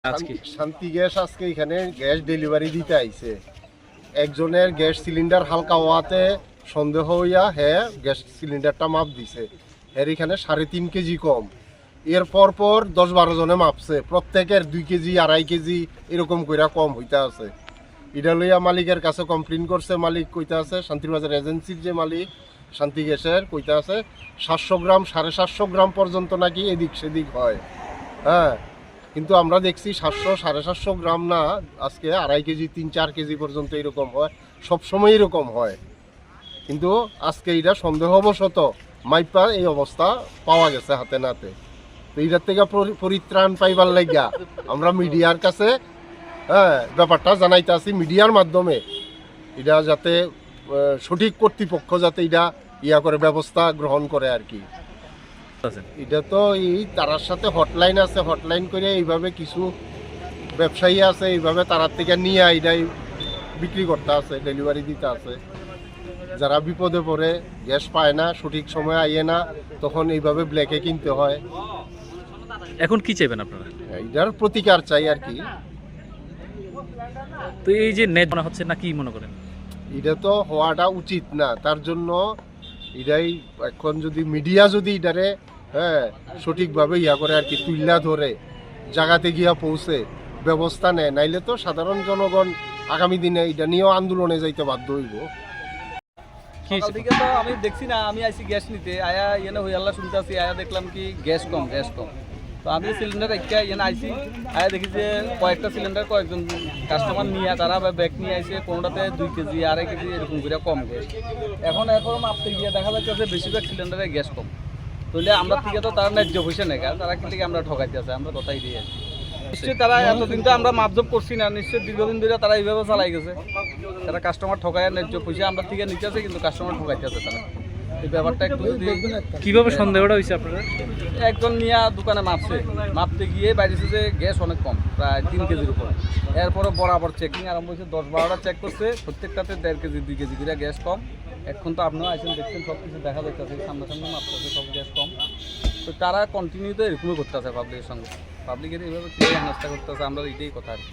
আজকে শান্তি গ্যাস আজকে এখানে গ্যাস ডেলিভারি দিতে আইছে। একজনের গ্যাস সিলিন্ডার হালকা হওয়াতে সন্দেহ হইয়া হ্যাঁ গ্যাস সিলিন্ডারটা মাপ দিছে, এর এখানে 3.5 কেজি কম। এর পর 10-12 জনে মাপছে, প্রত্যেকের 2 কেজি 2.5 কেজি এরকম কইরা কম হইতে আছে। এটা লইয়া মালিকের কাছে কমপ্লেন করছে। মালিক কইতে আছে, শান্তিবাজার এজেন্সির যে মালিক শান্তি গ্যাসের, কইতে আছে 700 গ্রাম 750 গ্রাম পর্যন্ত নাকি এদিক সেদিক হয়। হ্যাঁ, কিন্তু আমরা দেখছি 700-750 গ্রাম না, আজকে 2.5 কেজি 3-4 কেজি পর্যন্ত এরকম হয়, সবসময় এরকম হয়। কিন্তু আজকে এটা সন্দেহবশত মাইপা এই অবস্থা পাওয়া গেছে হাতে নাতে। তো এটার থেকে পরিত্রাণ পাইবার লাগিয়া আমরা মিডিয়ার কাছে ব্যাপারটা জানাইতে আছি, মিডিয়ার মাধ্যমে এটা যাতে সঠিক কর্তৃপক্ষ যাতে এটা করে ব্যবস্থা গ্রহণ করে আর কি। এটা তো এই তারার সাথে হটলাইন আছে, হটলাইন করে এইভাবে কিছু ব্যবসায়ী আছে, এইভাবে তারার থেকে নিয়ে এটাই বিক্রি করতে আছে, ডেলিভারি দিতে আছে। যারা বিপদে পড়ে গ্যাস পায় না, সঠিক সময় আইয়ে না, তখন এইভাবে ব্ল্যাকে কিনতে হয়। এখন কি চাইবেন আপনারা? এটার প্রতিকার চাই আর কি। তো এই যে নেট মনে হচ্ছে না, কি মনে করেন? এটা তো হওয়াটা উচিত না, তার জন্য এটাই এখন যদি মিডিয়া যদি এটারে সঠিকভাবে করে আর কি, তুইলা ধরে জায়গাতে গিয়া পৌঁছে ব্যবস্থা নেয়, নাইলে তো সাধারণ জনগণ আগামী দিনে এটা নিয়েও আন্দোলনে যাইতে বাধ্য হইব। সকাল থেকে তো আমি দেখছি না, আমি আইছি গ্যাস নিতে, আয়া এনে হই আল্লাহ শুনতে আসি, আয়া দেখলাম কি গ্যাস কম। তো আমি সিলিন্ডার একটা এনে আইছি, আয়া দেখি যে কয়েকটা সিলিন্ডার কয়েকজন কাস্টমার নিয়ে তারা ব্যাগ নিয়ে আইছে, কোনোটাতে 2 কেজি 2.5 কেজি এরকম করে কম গ্যাস। এখন মাপতে গিয়ে দেখা যাচ্ছে বেশিরভাগ সিলিন্ডারে গ্যাস কম। তাহলে আমরা থেকে তো তারা ন্যায্য পয়সা নেই, তারা কি থেকে আমরা ঠকাইতে আছে, আমরা কথাই দিয়ে আছি। নিশ্চয়ই তারা এতদিন তো আমরা মাপজব করছি না, নিশ্চয়ই দীর্ঘদিন ধরে তারা এইভাবে চালাই গেছে। তারা কাস্টমার ঠকায়, ন্যায্য পয়সা আমরা থেকে নিতে আছে, কিন্তু কাস্টমার ঠকাইতে আছে তারা। এই ব্যাপারটা একটু কিভাবে সন্দেহটা হয়েছে আপনাদের? একজন নিয়ে দোকানে মাপতে গিয়ে বাইরেছে যে গ্যাস অনেক কম, প্রায় 3 কেজির উপর। এরপরে বরাবর চেকিং আরম্ভ হয়েছে, 10-12টা চেক করছে, প্রত্যেকটাতে 1.5 কেজি 2 কেজি করে গ্যাস কম। এখন তো আপনারা আইসেন, দেখছেন সব কিছু দেখা যাচ্ছে, সামনাসামনি মাপতেছে, সব গ্যাস কম। তো তারা কন্টিনিউ তো এরকমই করতে আছে পাবলিকের সঙ্গে, পাবলিকের এইভাবে কীভাবে হেনস্থা করতে আছে, আমরা এটাই কথা আর কি।